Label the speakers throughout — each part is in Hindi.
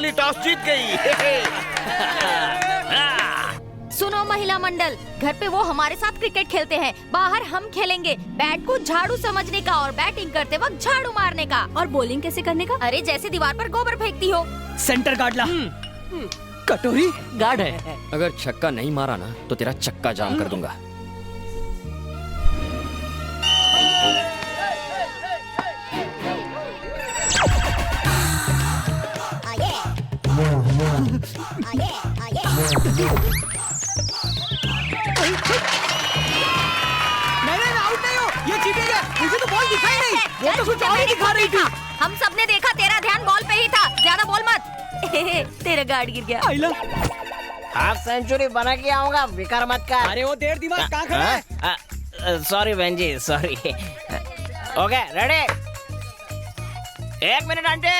Speaker 1: पगली टॉस जीत गई।
Speaker 2: सुनो महिला मंडल, घर पे वो हमारे साथ क्रिकेट खेलते हैं, बाहर हम खेलेंगे। बैट को झाड़ू समझने का और बैटिंग करते वक्त झाड़ू मारने का। और बॉलिंग कैसे करने का? अरे जैसे दीवार पर गोबर फेंकती हो।
Speaker 3: सेंटर गार्ड ला। कटोरी
Speaker 4: गार्ड है। अगर छक्का नहीं मारा ना तो तेरा चक्का जाम कर दूंगा।
Speaker 3: नहीं आउट नहीं हो, ये चीटिंग है। मुझे तो बॉल दिखाई नहीं, वो तो कुछ और ही दिखा रही थी।
Speaker 2: हम सबने देखा, तेरा ध्यान बॉल पे ही था। ज्यादा बोल मत। तेरा गार्ड गिर गया।
Speaker 3: आइला
Speaker 5: हाफ सेंचुरी बना के आऊंगा, बिकार मत कर।
Speaker 3: अरे वो देर दिमाग कहाँ खड़ा है?
Speaker 5: सॉरी बहन जी, sorry. Okay ready, 1 minute aunty.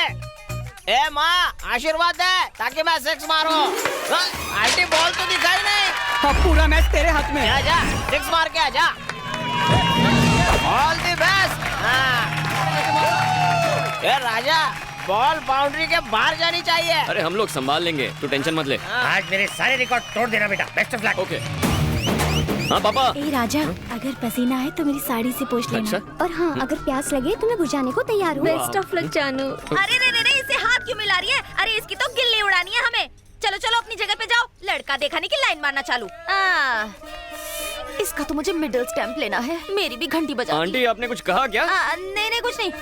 Speaker 5: ए माँ आशीर्वाद दे ताकि मैं 6 मारूं। आंटी बॉल तो दिखाई नहीं।
Speaker 3: अब पूरा मैच तेरे हाथ में है।
Speaker 5: आजा 6 मार के आजा। All the best. A Raja, ball boundary के बाहर जानी चाहिए।
Speaker 4: अरे हम लोग संभाल लेंगे, तू टेंशन मत ले।
Speaker 6: आज मेरे सारे रिकॉर्ड तोड़ देना बेटा। Best of luck.
Speaker 4: ओके। हाँ पापा।
Speaker 7: ए राजा, अगर पसीना है तो मेरी साड़ी से पोंछ लेना।
Speaker 4: अच्छा?
Speaker 7: और हाँ, अगर प्यास लगे तो मैं बुझाने को तैयार हूँ।
Speaker 2: बेस्ट ऑफ लक जानू। अरे रे, इसे हाथ क्यों मिला रही है? अरे इसकी तो गिल्ली उड़ानी है हमें। चलो चलो अपनी जगह पे जाओ। लड़का दिखाने की लाइन मारना चालू। इसका तो मुझे मिडिल स्टैंप लेना है। मेरी भी घंटी बजा।
Speaker 4: आंटी आपने कुछ कहा क्या?
Speaker 2: नहीं कुछ नहीं।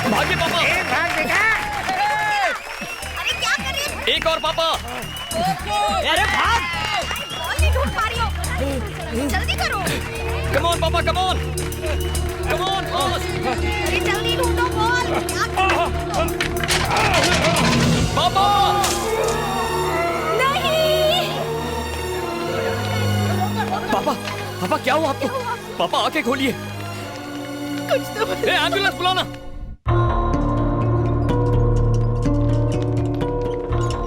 Speaker 4: भागे पापा।
Speaker 6: भाग बेटा।
Speaker 2: अरे क्या कर रही है?
Speaker 4: एक और पापा।
Speaker 3: अरे भाग।
Speaker 2: बॉल नहीं ढूंढ पा रही हो। जल्दी करो।
Speaker 4: कम ऑन पापा, come on. Come on boss.
Speaker 2: अरे जल्दी ढूंढो बॉल।
Speaker 4: पापा।
Speaker 2: नहीं।
Speaker 4: पापा, पापा क्या हुआ आपको? पापा आंखें खोलिए।
Speaker 2: कुछ तो
Speaker 4: एम्बुलेंस बुलाना।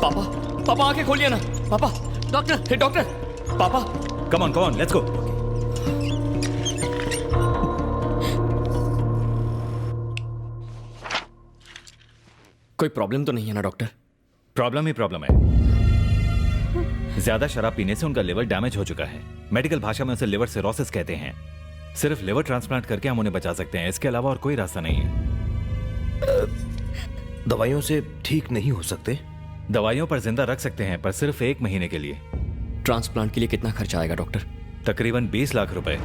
Speaker 4: पापा, पापा आंखें खोलिए ना। पापा, डॉक्टर, हे डॉक्टर। पापा,
Speaker 8: कम ऑन, लेट्स गो।
Speaker 4: कोई प्रॉब्लम तो नहीं है ना डॉक्टर?
Speaker 8: प्रॉब्लम ही प्रॉब्लम है। ज्यादा शराब पीने से उनका लिवर डैमेज हो चुका है। मेडिकल भाषा में उसे लिवर सिरोसिस कहते हैं। सिर्फ लिवर ट्रांसप्लांट करके हम उन्हें बचा सकते हैं, इसके अलावा और कोई रास्ता नहीं है।
Speaker 1: दवाइयों से ठीक नहीं हो सकते?
Speaker 8: दवाइयों पर जिंदा रख सकते हैं, पर सिर्फ 1 महीने के लिए।
Speaker 4: ट्रांसप्लांट के लिए कितना खर्चा आएगा डॉक्टर?
Speaker 8: तकरीबन 20 लाख रुपए।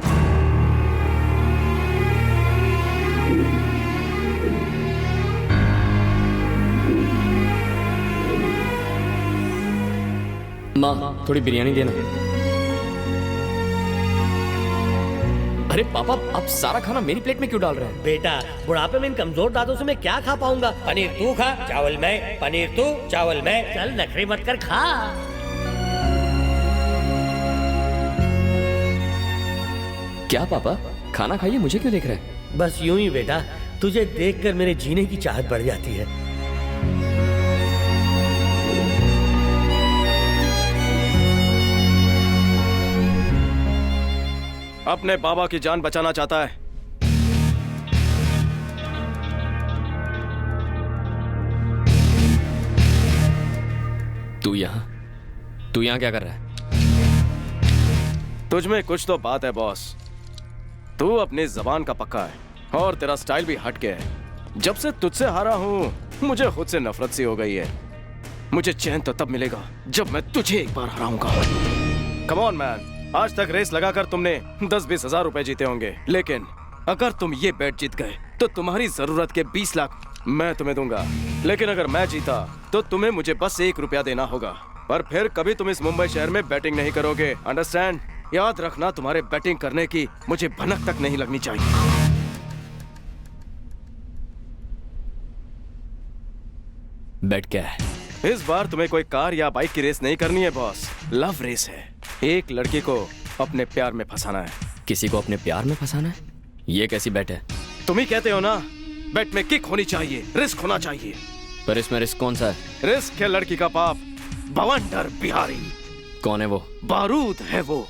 Speaker 4: माँ थोड़ी बिरयानी देना। अरे पापा, आप सारा खाना मेरी प्लेट में क्यों डाल रहे हैं?
Speaker 6: बेटा, बुढ़ापे में इन कमजोर दांतों से मैं क्या खा पाऊंगा? पनीर तू खा, चावल मैं। पनीर तू, चावल मैं। चल नखरे मत कर, खा।
Speaker 4: क्या पापा, खाना खाइए, मुझे क्यों देख रहे हैं?
Speaker 6: बस यूं ही बेटा, तुझे देखकर मेरे जीने की चाहत बढ़ जाती है।
Speaker 1: अपने बाबा की जान बचाना चाहता है।
Speaker 4: तू यहाँ क्या कर रहा है?
Speaker 1: तुझ में कुछ तो बात है बॉस। तू अपनी जबान का पक्का है और तेरा स्टाइल भी हट के है। जब से तुझसे हारा हूँ मुझे खुद से नफरत सी हो गई है। मुझे चैन तो तब मिलेगा जब मैं तुझे एक बार हराऊंगा। कम ऑन मैन, आज तक रेस लगाकर तुमने 10-20 हजार रुपए जीते होंगे, लेकिन अगर तुम ये बेट जीत गए तो तुम्हारी जरूरत के 20 लाख मैं तुम्हें दूंगा। लेकिन अगर मैं जीता तो तुम्हें मुझे बस 1 रुपया देना होगा। पर फिर कभी तुम इस मुंबई शहर में बैटिंग नहीं करोगे, अंडरस्टैंड? याद रखना, तुम्हारे बैटिंग करने की मुझे भनक तक नहीं लगनी चाहिए।
Speaker 4: बैट क्या है?
Speaker 1: इस बार तुम्हें कोई कार या बाइक की रेस नहीं करनी है बॉस, लव रेस है। एक लड़की को अपने प्यार में फंसाना है।
Speaker 4: किसी को अपने प्यार में फंसाना है? ये कैसी बेट है?
Speaker 1: तुम ही कहते हो ना, बेट में किक होनी चाहिए, रिस्क होना चाहिए।
Speaker 4: पर इसमें रिस्क कौन सा है?
Speaker 1: रिस्क है लड़की का बाप बवंडर बिहारी।
Speaker 4: कौन है वो?
Speaker 1: बारूद है वो।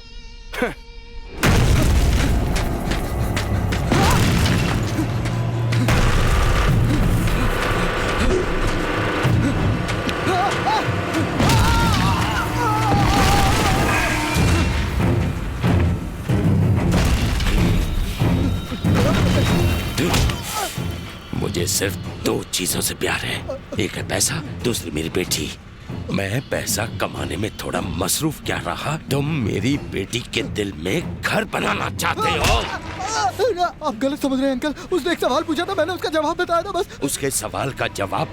Speaker 9: मुझे सिर्फ 2 चीजों से प्यार है, एक है पैसा, दूसरी मेरी बेटी। मैं पैसा कमाने में थोड़ा मसरूफ क्या रहा, तुम मेरी बेटी के दिल में घर बनाना चाहते हो।
Speaker 3: आप गलत समझ रहे हैं अंकल, उसने एक सवाल पूछा था, मैंने उसका जवाब बताया था बस।
Speaker 9: उसके सवाल का जवाब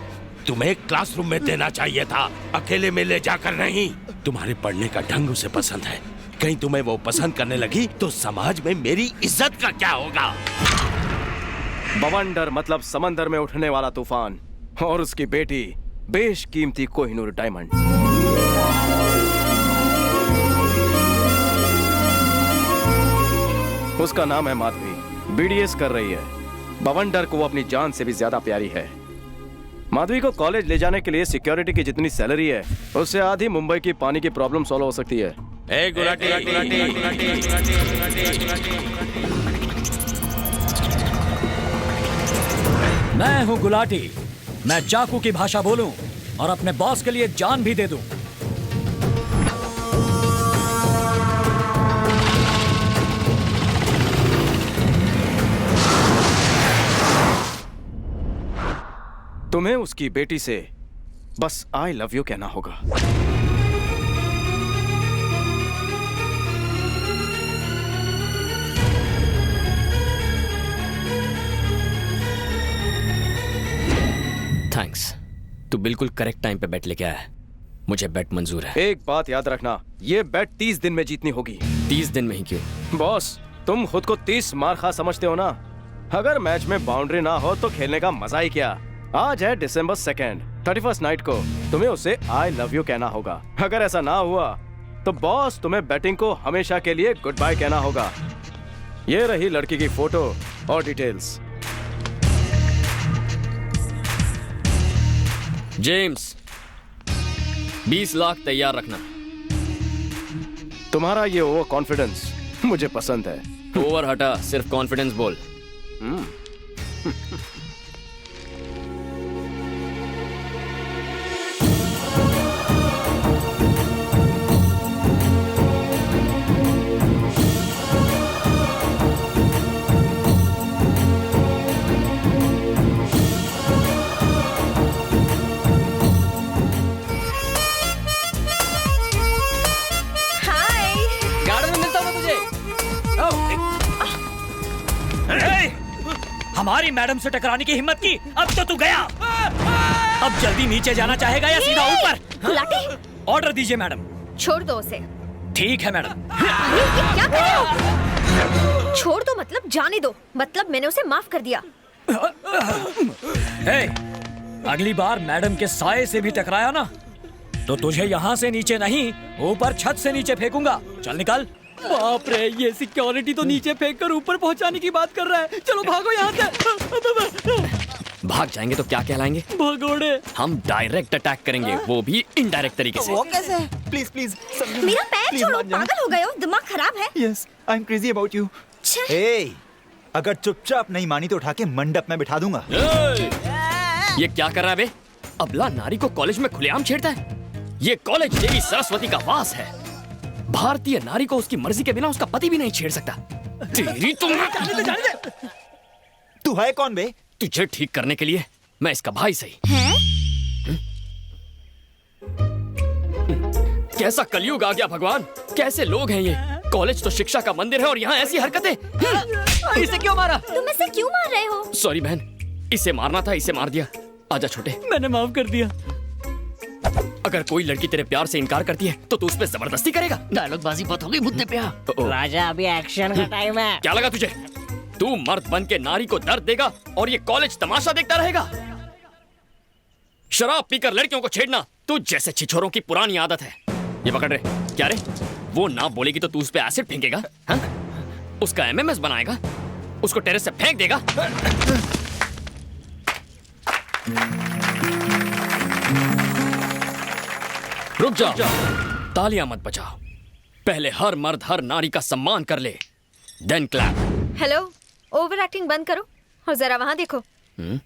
Speaker 9: तुम्हें क्लासरूम में देना चाहिए था, अकेले में ले जाकर नहीं। तुम्हारे पढ़ने का ढंग उसे पसंद है, कहीं तुम्हें वो पसंद करने लगी तो समाज में मेरी इज्जत का क्या होगा।
Speaker 1: बवंडर मतलब समंदर में उठने वाला तूफान, और उसकी बेटी बेशकीमती कोहिनूर डायमंड। उसका नाम है माधवी, बीडीएस कर रही है। बवंडर को वो अपनी जान से भी ज्यादा प्यारी है। माधवी को कॉलेज ले जाने के लिए सिक्योरिटी की जितनी सैलरी है, उससे आधी मुंबई की पानी की प्रॉब्लम सॉल्व हो सकती है।
Speaker 10: मैं हूँ गुलाटी। मैं चाकू की भाषा बोलूं और अपने बॉस के लिए जान भी दे दूं।
Speaker 1: तुम्हें उसकी बेटी से बस आई लव यू कहना होगा।
Speaker 4: थैंक्स, तू बिल्कुल करेक्ट टाइम पे बेट लेके आया है। मुझे बेट मंजूर है।
Speaker 1: एक बात याद रखना, ये बेट 30 दिन में जीतनी होगी।
Speaker 4: 30 दिन में ही क्यों?
Speaker 1: बॉस, तुम खुद को 30 मार खा समझते हो ना। अगर मैच में बाउंड्री ना हो तो खेलने का मजा ही क्या। आज है December 2nd, 31st नाइट को तुम्हें उसे आई लव यू कहना होगा। अगर ऐसा ना हुआ तो बॉस तुम्हें बैटिंग को हमेशा के लिए गुड बाय कहना होगा। ये रही लड़की की फोटो और डिटेल्स।
Speaker 4: जेम्स, 20 लाख तैयार रखना।
Speaker 1: तुम्हारा ये ओवर कॉन्फिडेंस मुझे पसंद है।
Speaker 4: ओवर हटा, सिर्फ कॉन्फिडेंस बोल।
Speaker 10: हमारी मैडम से टकराने की हिम्मत की, अब तो तू गया। अब जल्दी नीचे जाना चाहेगा या सीधा ऊपर?
Speaker 2: गुलाटी,
Speaker 10: ऑर्डर दीजिए मैडम।
Speaker 2: छोड़ दो उसे।
Speaker 10: ठीक है मैडम।
Speaker 2: अरे ये क्या कर रहे हो? छोड़ दो मतलब जाने दो, मतलब मैंने उसे माफ कर दिया।
Speaker 10: हे, अगली बार मैडम के साये से भी टकराया ना तो तुझे यहाँ से नीचे नहीं, ऊपर छत से नीचे फेंकूंगा। चल निकल।
Speaker 3: बाप रे, ये सिक्योरिटी तो नीचे फेंक कर ऊपर पहुंचाने की बात कर रहा है। चलो भागो यहाँ से।
Speaker 4: भाग जाएंगे तो क्या कहलाएंगे?
Speaker 3: भगोड़े।
Speaker 4: हम डायरेक्ट अटैक करेंगे, वो भी इनडायरेक्ट तरीके से।
Speaker 3: वो कैसे? प्लीज प्लीज
Speaker 2: मेरा पैर छोड़ो, पागल हो गए हो, दिमाग खराब है।
Speaker 11: Yes, I am crazy about you. अगर चुपचाप नहीं मानी तो उठा के मंडप में बिठा दूंगा।
Speaker 4: ये क्या कर रहा है बे? अबला नारी को कॉलेज में खुलेआम छेड़ता है। ये कॉलेज देवी सरस्वती का वास है। भारतीय नारी को उसकी मर्जी के बिना उसका पति भी नहीं छेड़ सकता। तेरी तुम
Speaker 11: जाने दे। तू है कौन बे?
Speaker 4: तुझे ठीक करने के लिए मैं इसका भाई सही। कैसा कलयुग आ गया भगवान, कैसे लोग हैं ये। कॉलेज तो शिक्षा का मंदिर है और यहाँ ऐसी हरकतें।
Speaker 3: इसे क्यों मारा?
Speaker 2: तुम इसे क्यों मार रहे हो?
Speaker 4: सॉरी बहन, इसे मारना था, इसे मार दिया। आजा छोटे।
Speaker 3: मैंने माफ कर दिया।
Speaker 4: अगर कोई लड़की तेरे प्यार से इनकार करती है तो तू उस पे जबरदस्ती करेगा।
Speaker 5: डायलॉग बाजी बहुत हो गई मुद्दे पे। राजा, अभी एक्शन का टाइम है।
Speaker 4: क्या लगा तुझे? तू मर्द बन के नारी को दर्द देगा और ये कॉलेज तमाशा देखता रहेगा? शराब पीकर लड़कियों को छेड़ना तू जैसे छिछोरों की पुरानी आदत है। ये पकड़ रे। क्या रे? वो ना बोलेगी तो तू उस पे एसिड फेंकेगा? हाँ? उसका एमएमएस बनाएगा? उसको टेरेस से फेंक देगा। रुक जा, तालियां मत बजाओ। पहले हर मर्द हर नारी का सम्मान कर ले, then clap.
Speaker 2: Hello, over acting बंद करो और जरा वहाँ देखो।
Speaker 7: तुम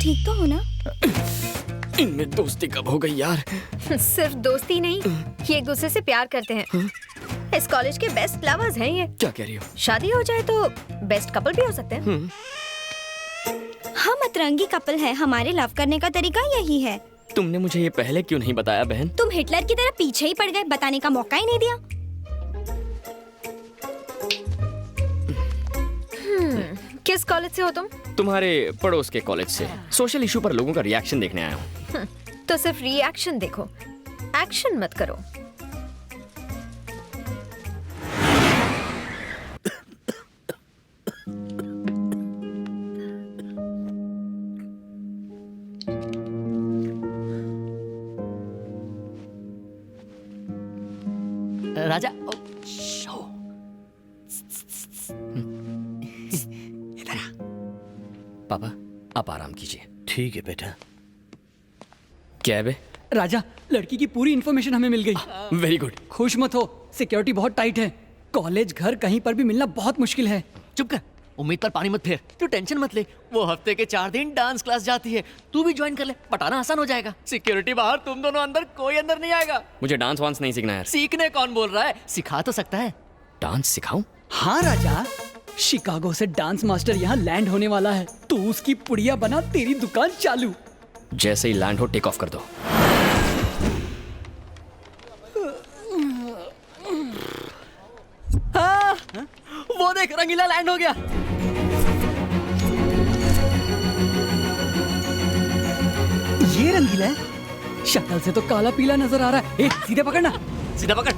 Speaker 7: ठीक तो हो ना?
Speaker 4: इनमें दोस्ती कब हो गई यार?
Speaker 2: सिर्फ दोस्ती नहीं, ये एक दूसरे से प्यार करते हैं। इस कॉलेज के बेस्ट लवर्स हैं ये।
Speaker 4: क्या कह रही हो?
Speaker 2: शादी हो जाए तो बेस्ट कपल भी हो सकते हैं।
Speaker 7: हम अतरंगी कपल हैं, हमारे लव करने का तरीका यही है।
Speaker 4: तुमने मुझे ये पहले क्यों नहीं बताया बहन?
Speaker 7: तुम हिटलर की तरह पीछे ही पड़ गए, बताने का मौका ही नहीं दिया।
Speaker 2: किस कॉलेज से हो तुम?
Speaker 4: तुम्हारे पड़ोस के कॉलेज से। सोशल इशू पर लोगों का रिएक्शन देखने आया हूँ।
Speaker 2: तो सिर्फ रिएक्शन देखो, एक्शन मत करो।
Speaker 3: राजा
Speaker 4: पापा आप आराम कीजिए।
Speaker 6: ठीक है बेटा।
Speaker 4: क्या है बे?
Speaker 3: राजा, लड़की की पूरी इन्फॉर्मेशन हमें मिल गई।
Speaker 4: Very good.
Speaker 3: खुश मत हो, सिक्योरिटी बहुत टाइट है। कॉलेज घर कहीं पर भी मिलना बहुत मुश्किल है।
Speaker 12: चुप कर, उम्मीद पर पानी मत फेर। तू टेंशन मत ले, वो हफ्ते के 4 दिन डांस क्लास जाती है, तू भी ज्वाइन कर ले, पटाना आसान हो जाएगा। सिक्योरिटी बाहर, तुम दोनों अंदर, कोई अंदर नहीं आएगा।
Speaker 4: मुझे डांस वांस नहीं सीखना है।
Speaker 12: सीखने कौन बोल रहा है, सिखा तो सकता है।
Speaker 4: डांस सिखाऊं?
Speaker 3: हाँ राजा, शिकागो से डांस मास्टर यहाँ लैंड होने वाला है। तू उसकी पुड़िया बना, तेरी दुकान चालू।
Speaker 4: जैसे ही लैंड हो टेक ऑफ कर दो।
Speaker 12: हाँ, वो देख, रंगीला लैंड हो गया।
Speaker 3: ये रंगीला है? शक्ल से तो काला पीला नजर आ रहा है। ए, सीधे पकड़ना।
Speaker 12: सीधा पकड़।